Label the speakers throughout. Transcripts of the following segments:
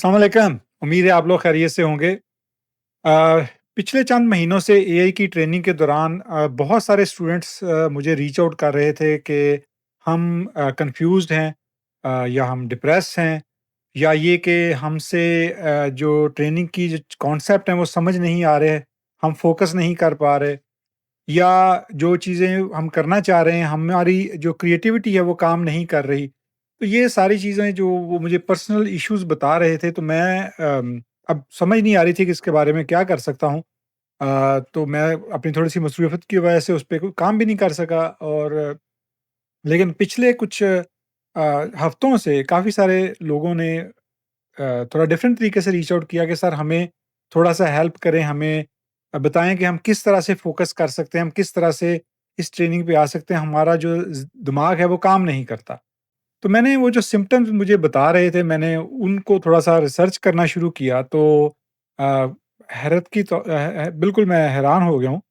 Speaker 1: अस्सलाम वालेकुम। उम्मीद है आप लोग खैरियत से होंगे। पिछले चंद महीनों से एआई की ट्रेनिंग के दौरान बहुत सारे स्टूडेंट्स मुझे रीच आउट कर रहे थे कि हम कंफ्यूज्ड हैं, या हम डिप्रेस हैं, या ये कि हमसे जो ट्रेनिंग की जो कॉन्सेप्ट हैं वो समझ नहीं आ रहे, हम फोकस नहीं कर पा रहे, या जो चीज़ें हम करना चाह रहे हैं, हमारी जो क्रिएटिविटी है वो काम नहीं कर रही। तो ये सारी चीज़ें जो वो मुझे पर्सनल इश्यूज़ बता रहे थे, तो मैं अब समझ नहीं आ रही थी कि इसके बारे में क्या कर सकता हूँ। तो मैं अपनी थोड़ी-सी मसरूफ़ियत की वजह से उस पे कोई काम भी नहीं कर सका, और लेकिन पिछले कुछ हफ्तों से काफ़ी सारे लोगों ने थोड़ा डिफरेंट तरीके से रीच आउट किया कि सर हमें थोड़ा-सा हेल्प करें, हमें बताएँ कि हम किस तरह से फ़ोकस कर सकते हैं, हम किस तरह से इस ट्रेनिंग पे आ सकते हैं, हमारा जो दिमाग है वो काम नहीं करता। तो मैंने वो जो सिम्पटम्स मुझे बता रहे थे, मैंने उनको थोड़ा-सा रिसर्च करना शुरू किया, तो अ, हैरत की तो बिल्कुल मैं हैरान हो गया हूँ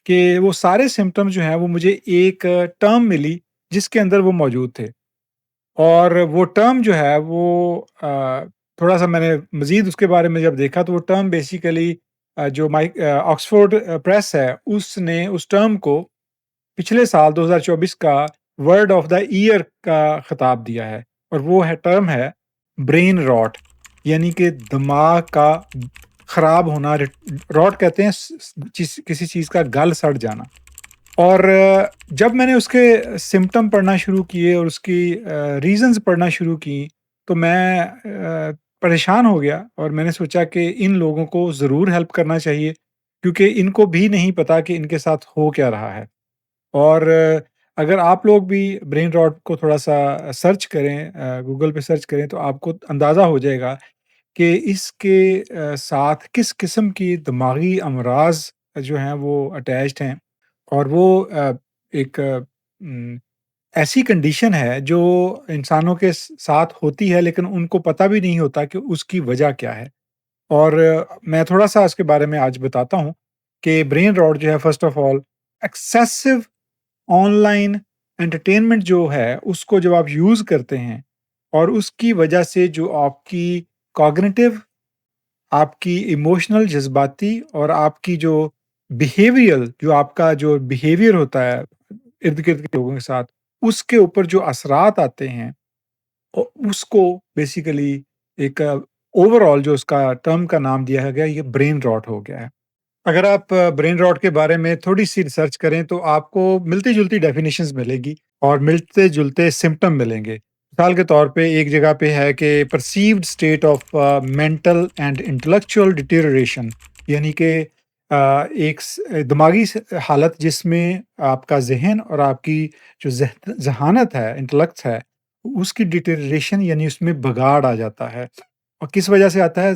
Speaker 1: कि वो सारे सिम्पटम्स जो हैं वो मुझे एक टर्म मिली जिसके अंदर वो मौजूद थे। और वो टर्म जो है वो थोड़ा-सा मैंने मज़ीद उसके बारे में जब देखा, तो वो टर्म बेसिकली जो ऑक्सफोर्ड प्रेस है उसने उस टर्म को पिछले साल 2024 का वर्ड ऑफ द ईयर का खिताब दिया है, और वो है टर्म है ब्रेन रॉट, यानी कि दिमाग का खराब होना। रॉट कहते हैं किसी चीज़ का गल सड़ जाना। और जब मैंने उसके सिम्पटम पढ़ना शुरू किए और उसकी रीज़न्स पढ़ना शुरू की, तो मैं परेशान हो गया, और मैंने सोचा कि इन लोगों को ज़रूर हेल्प करना चाहिए, क्योंकि इनको भी नहीं पता कि इनके साथ हो क्या रहा है। और अगर आप लोग भी ब्रेन रॉट को थोड़ा-सा सर्च करें, गूगल पे सर्च करें, तो आपको अंदाज़ा हो जाएगा कि इसके साथ किस किस्म की दिमागी अमराज़ जो हैं वो अटैच्ड हैं। और वो एक ऐसी कंडीशन है जो इंसानों के साथ होती है, लेकिन उनको पता भी नहीं होता कि उसकी वजह क्या है। और मैं थोड़ा-सा इसके बारे में आज बताता हूँ कि ब्रेन रॉट जो है, first of all excessive online entertainment जो है, उसको जब आप यूज़ करते हैं, और उसकी वजह से जो आपकी कॉग्निटिव, आपकी इमोशनल जज़्बाती, और आपकी जो बिहेवियरल, जो आपका जो बिहेवियर होता है इर्द-गिर्द के लोगों के साथ, उसके ऊपर जो असरात आते हैं, उसको बेसिकली एक ओवरऑल जो उसका टर्म का नाम दिया गया, ये ब्रेन रॉट हो गया है। अगर आप ब्रेन रॉट के बारे में थोड़ी-सी रिसर्च करें, तो आपको मिलती-जुलती डेफिनिशंस मिलेगी और मिलते-जुलते सिम्पटम मिलेंगे। मिसाल के तौर पे एक जगह पे है कि perceived state of mental and intellectual deterioration, यानी कि एक दिमागी हालत जिसमें आपका ज़हन और आपकी जो ज़हानत है, इंटेलेक्ट है, उसकी डिटेरियोरेशन, यानी उसमें बगाड़ आ जाता है। और किस वजह से आता है?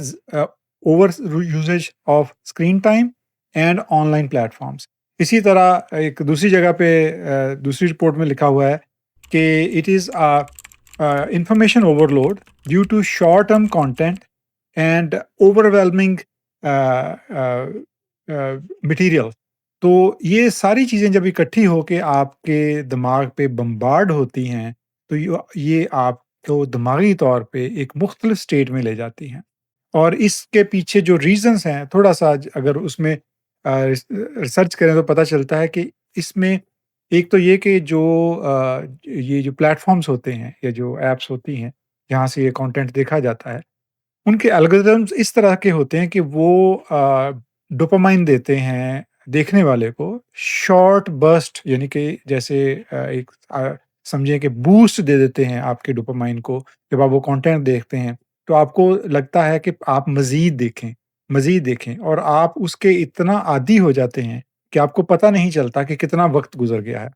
Speaker 1: Over usage of screen time and online platforms. इसी तरह एक दूसरी जगह पे दूसरी रिपोर्ट में लिखा हुआ है कि it is information overload due to short term content and overwhelming material. तो ये सारी चीज़ें जब इकट्ठी होके आपके दिमाग पे बम्बार्ड होती हैं, तो ये आपको दिमागी तौर पे एक मुख्तलिफ स्टेट में ले जाती हैं। और इसके पीछे जो रीज़न्स हैं, थोड़ा-सा अगर उसमें रिसर्च करें, तो पता चलता है कि इसमें एक तो ये कि जो ये जो प्लेटफ़ॉर्म्स होते हैं, या जो ऐप्स होती हैं, जहाँ से ये कंटेंट देखा जाता है, उनके एल्गोरिदम्स इस तरह के होते हैं कि वो डोपामाइन देते हैं देखने वाले को, शॉर्ट बर्स्ट, यानी कि जैसे समझिए कि बूस्ट दे देते हैं आपके डोपामाइन को। जब आप वो कंटेंट देखते हैं, तो आपको लगता है कि आप मज़ीद देखें, और आप उसके इतना आदी हो जाते हैं कि आपको पता नहीं चलता कि कितना वक़्त गुज़र गया है।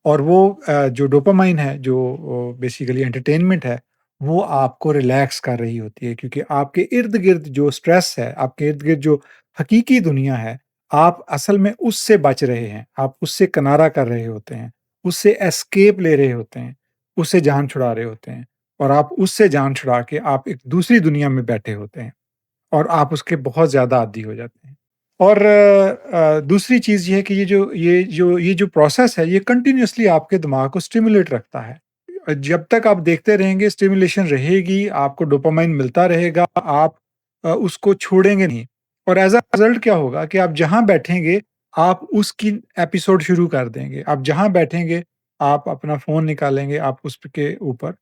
Speaker 1: और वो जो डोपामाइन है, जो बेसिकली एंटरटेनमेंट है, वो आपको रिलैक्स कर रही होती है, क्योंकि आपके इर्द-गिर्द जो स्ट्रेस है, आपके इर्द-गिर्द जो हकीकी दुनिया है, आप असल में उससे बच रहे हैं, आप उससे किनारा कर रहे होते हैं, उससे एस्केप ले रहे होते हैं, उससे जान छुड़ा रहे होते हैं, और आप उससे जान छुड़ा के आप एक दूसरी दुनिया में बैठे होते हैं, और आप उसके बहुत ज़्यादा आदी हो जाते हैं। और दूसरी चीज़ ये है कि ये जो प्रोसेस है, ये कंटिन्यूअसली आपके दिमाग को स्टिमुलेट रखता है। जब तक आप देखते रहेंगे स्टिमुलेशन रहेगी, आपको डोपामाइन मिलता रहेगा, आप उसको छोड़ेंगे नहीं और एज़ अ रिज़ल्ट क्या होगा कि आप जहाँ बैठेंगे, आप उसकी एपिसोड शुरू कर देंगे। आप जहाँ बैठेंगे, आप अपना फ़ोन निकालेंगे, आप उसके ऊपर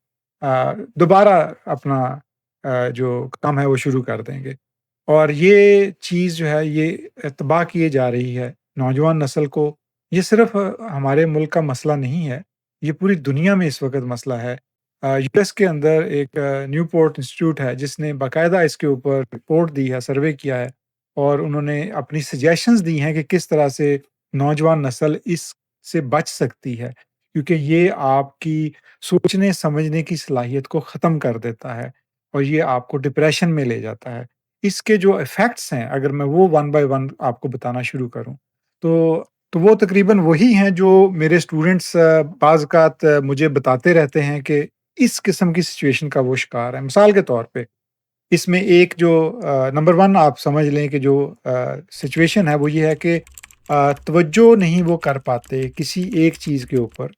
Speaker 1: दोबारा अपना जो काम है वो शुरू कर देंगे। और ये चीज़ जो है ये तबाह किए जा रही है नौजवान नस्ल को। ये सिर्फ़ हमारे मुल्क का मसला नहीं है, ये पूरी दुनिया में इस वक़्त मसला है। यूएस के अंदर एक न्यूपोर्ट इंस्टीट्यूट है जिसने बाकायदा इसके ऊपर रिपोर्ट दी है, सर्वे किया है और उन्होंने अपनी सजेशंस दी हैं कि किस तरह से नौजवान नस्ल इससे बच सकती है। क्योंकि ये आपकी सोचने-समझने की सलाहियत को ख़त्म कर देता है और ये आपको डिप्रेशन में ले जाता है। इसके जो इफ़ेक्ट्स हैं, अगर मैं वो वन बाय वन आपको बताना शुरू करूँ, तो वो तकरीबन वही हैं जो मेरे स्टूडेंट्स बाज़-औक़ात मुझे बताते रहते हैं कि इस किस्म की सिचुएशन का वो शिकार है। मिसाल के तौर पे, इसमें एक जो नंबर 1 आप समझ लें कि जो सिचुएशन है वो ये है कि तवज्जो नहीं वो कर पाते किसी एक चीज़ के ऊपर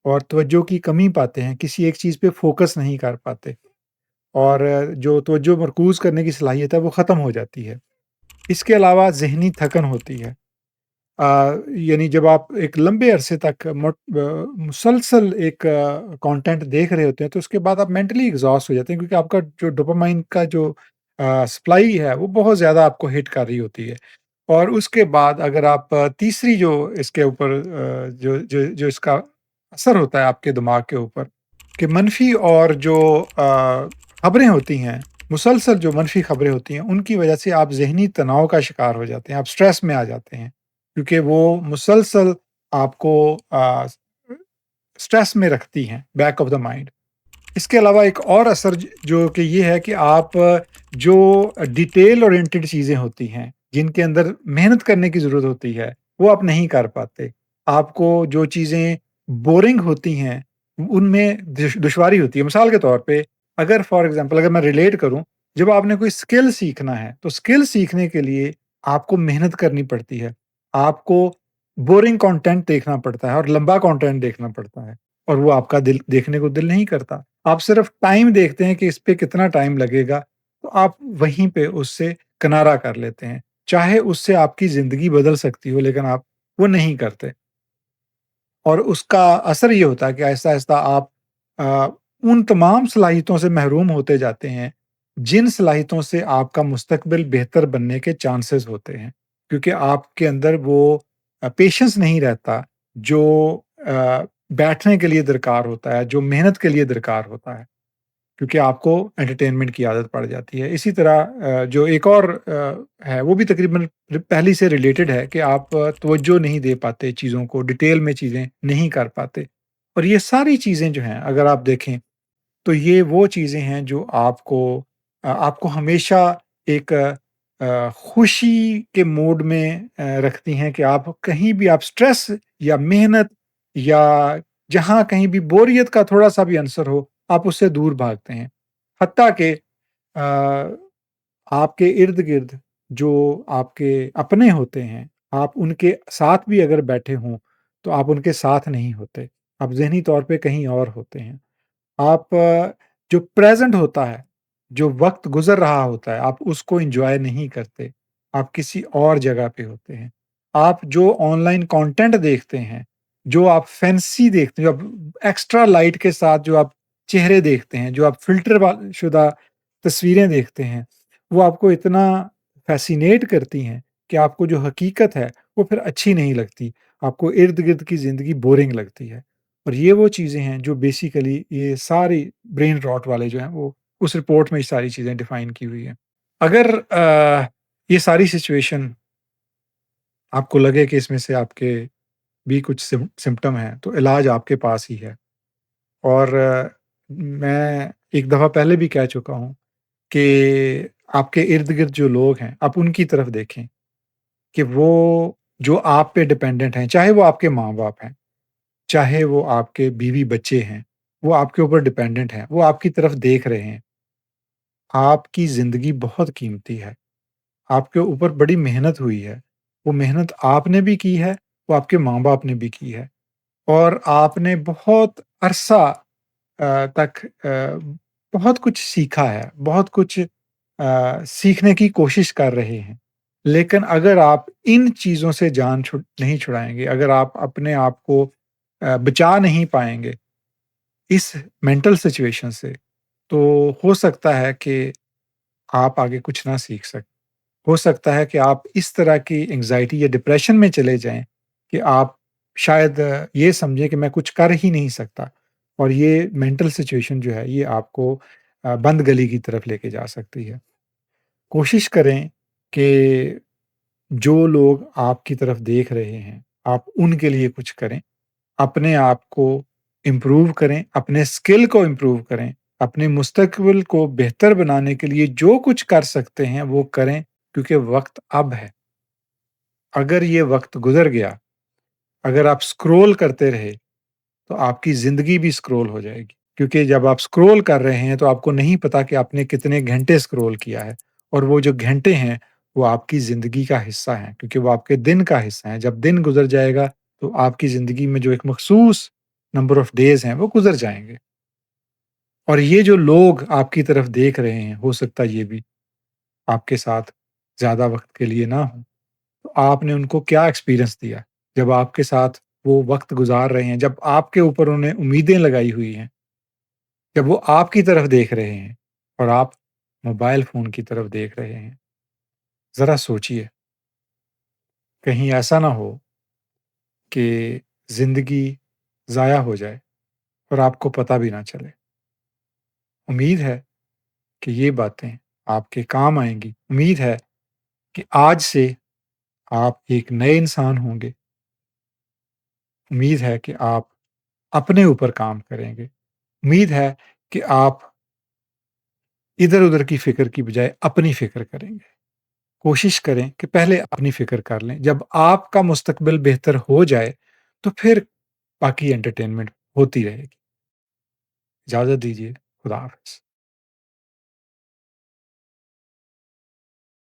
Speaker 1: और तवज्जो की कमी पाते हैं, किसी एक चीज़ पे फ़ोकस नहीं कर पाते और जो तवज्जो मरकूज़ करने की सलाहियत है वो ख़त्म हो जाती है। इसके अलावा ज़हनी थकन होती है। यानी जब आप एक लंबे अरसे तक मुसलसल एक कंटेंट देख रहे होते हैं, तो उसके बाद आप मेंटली एग्ज़ॉस्ट हो जाते हैं क्योंकि आपका जो डोपामाइन का जो सप्लाई है, वो बहुत ज़्यादा आपको हिट कर रही होती है। और उसके बाद अगर आप तीसरी जो इसके ऊपर जो जो जो इसका असर होता है आपके दिमाग के ऊपर कि मनफ़ी और जो खबरें होती हैं, मुसलसल जो मनफ़ी खबरें होती हैं, उनकी वजह से आप ज़हनी तनाव का शिकार हो जाते हैं, आप स्ट्रेस में आ जाते हैं। क्योंकि वो मुसलसल आपको स्ट्रेस में रखती हैं, बैक ऑफ द माइंड। इसके अलावा एक और असर जो कि ये है कि आप जो डिटेल ओरिएंटेड चीज़ें होती हैं, जिनके अंदर मेहनत करने की ज़रूरत होती है, वो आप नहीं कर पाते। आपको जो चीज़ें बोरिंग होती हैं, उनमें दुश्वारी होती है। मिसाल के तौर पे अगर फॉर एग्ज़ाम्पल अगर मैं रिलेट करूँ, जब आपने कोई स्किल सीखना है, तो स्किल सीखने के लिए आपको मेहनत करनी पड़ती है। आपको बोरिंग कंटेंट देखना पड़ता है और लंबा कंटेंट देखना पड़ता है और वो आपका दिल देखने को दिल नहीं करता। आप सिर्फ टाइम देखते हैं कि इस पे कितना टाइम लगेगा, तो आप वहीं पे उससे किनारा कर लेते हैं। चाहे उससे आपकी ज़िंदगी बदल सकती हो, लेकिन आप वो नहीं करते और उसका असर ये होता है कि आहिस्ता-आहिस्ता आप अ, उन तमाम सलाहियतों से महरूम होते जाते हैं, जिन सलाहियतों से आपका मुस्तकबिल बेहतर बनने के चांसेस होते हैं। क्योंकि आपके अंदर वो पेशेंस नहीं रहता, जो अ, बैठने के लिए दरकार होता है, जो मेहनत के लिए दरकार होता है। क्योंकि आपको एंटरटेनमेंट की आदत पड़ जाती है। इसी तरह जो एक और है वो भी तकरीबन पहली से रिलेटेड है कि आप तवज्जो नहीं दे पाते चीज़ों को, डिटेल में चीज़ें नहीं कर पाते। और ये सारी चीज़ें जो हैं अगर आप देखें तो ये वो चीज़ें हैं जो आपको हमेशा एक खुशी के मोड में रखती हैं कि आप कहीं भी आप स्ट्रेस या मेहनत या जहाँ कहीं भी बोरियत का थोड़ा-सा भी अंसर हो, आप उससे दूर भागते हैं। हत्ता कि आपके इर्द-गिर्द जो आपके अपने होते हैं, आप उनके साथ भी अगर बैठे हों, तो आप उनके साथ नहीं होते। आप ज़हनी तौर पे कहीं और होते हैं। आप जो प्रेज़ेंट होता है, जो वक़्त गुज़र रहा होता है, आप उसको एन्जॉय नहीं करते। आप किसी और जगह पे होते हैं। आप जो ऑनलाइन कंटेंट देखते हैं, जो आप फैंसी देखते हैं, जो आप एक्स्ट्रा लाइट के साथ जो आप चेहरे देखते हैं, जो आप फ़िल्टर शुदा तस्वीरें देखते हैं, वो आपको इतना फ़ैसिनेट करती हैं कि आपको जो हकीकत है, वो फिर अच्छी नहीं लगती। आपको इर्द-गिर्द की ज़िंदगी बोरिंग लगती है। और ये वो चीज़ें हैं जो बेसिकली ये सारी ब्रेन रॉट वाले जो हैं वो उस रिपोर्ट में ये सारी चीज़ें डिफ़ाइन की हुई हैं। अगर ये सारी सिचुएशन आपको लगे कि इसमें से आपके भी कुछ सिम्पटम हैं, तो इलाज आपके पास ही है। और मैं एक दफ़ा पहले भी कह चुका हूँ कि आपके इर्द-गिर्द जो लोग हैं, आप उनकी तरफ देखें कि वो जो आप पे डिपेंडेंट हैं, चाहे वो आपके माँ-बाप हैं, चाहे वो आपके बीवी-बच्चे हैं, वो आपके ऊपर डिपेंडेंट हैं, वो आपकी तरफ देख रहे हैं। आपकी ज़िंदगी बहुत कीमती है, आपके ऊपर बड़ी मेहनत हुई है, वो मेहनत आपने भी की है, वो आपके माँ-बाप ने भी की है और आपने बहुत अरसा तक बहुत कुछ सीखा है, बहुत कुछ सीखने की कोशिश कर रहे हैं। लेकिन अगर आप इन चीज़ों से जान नहीं छुड़ाएँगे, अगर आप अपने आप को बचा नहीं पाएँगे इस मेंटल सिचुएशन से, तो हो सकता है कि आप आगे कुछ ना सीख सकें। हो सकता है कि आप इस तरह की एंग्ज़ायटी या डिप्रेशन में चले जाएँ कि आप शायद ये समझें कि मैं कुछ कर ही नहीं सकता और ये मेंटल सिचुएशन जो है ये आपको बंद गली की तरफ लेके जा सकती है। कोशिश करें कि जो लोग आपकी तरफ देख रहे हैं, आप उनके लिए कुछ करें। अपने आप को इम्प्रूव करें, अपने स्किल को इम्प्रूव करें, अपने मुस्तकबिल को बेहतर बनाने के लिए जो कुछ कर सकते हैं वो करें क्योंकि वक़्त अब है। अगर ये वक़्त गुज़र गया, अगर आप स्क्रॉल करते रहे, तो आपकी ज़िंदगी भी स्क्रॉल हो जाएगी। क्योंकि जब आप स्क्रॉल कर रहे हैं तो आपको नहीं पता कि आपने कितने घंटे स्क्रॉल किया है और वो जो घंटे हैं, वो आपकी ज़िंदगी का हिस्सा हैं क्योंकि वो आपके दिन का हिस्सा हैं। जब दिन गुज़र जाएगा, तो आपकी ज़िंदगी में जो एक मख़सूस नंबर ऑफ़ डेज़ हैं, वो गुज़र जाएँगे। और ये जो लोग आपकी तरफ देख रहे हैं, हो सकता है ये भी आपके साथ ज़्यादा वक़्त के लिए ना हों। तो आपने उनको क्या एक्सपीरियंस दिया? जब आपके साथ वो वक़्त गुज़ार रहे हैं, जब आपके ऊपर उन्होंने उम्मीदें लगाई हुई हैं, जब वो आपकी तरफ देख रहे हैं और आप मोबाइल फ़ोन की तरफ देख रहे हैं, ज़रा सोचिए, कहीं ऐसा ना हो कि ज़िंदगी ज़ाया हो जाए और आपको पता भी ना चले। उम्मीद है कि ये बातें आपके काम आएँगी। उम्मीद है कि आज से आप एक नए इंसान होंगे। उम्मीद है कि आप अपने ऊपर काम करेंगे। उम्मीद है कि आप इधर-उधर की फ़िक्र की बजाय अपनी फ़िक्र करेंगे। कोशिश करें कि पहले अपनी फ़िक्र कर लें। जब आपका मुस्तकबिल बेहतर हो जाए, तो फिर बाकी एंटरटेनमेंट होती रहेगी। इजाज़त दीजिए। खुदा हाफ़िज़।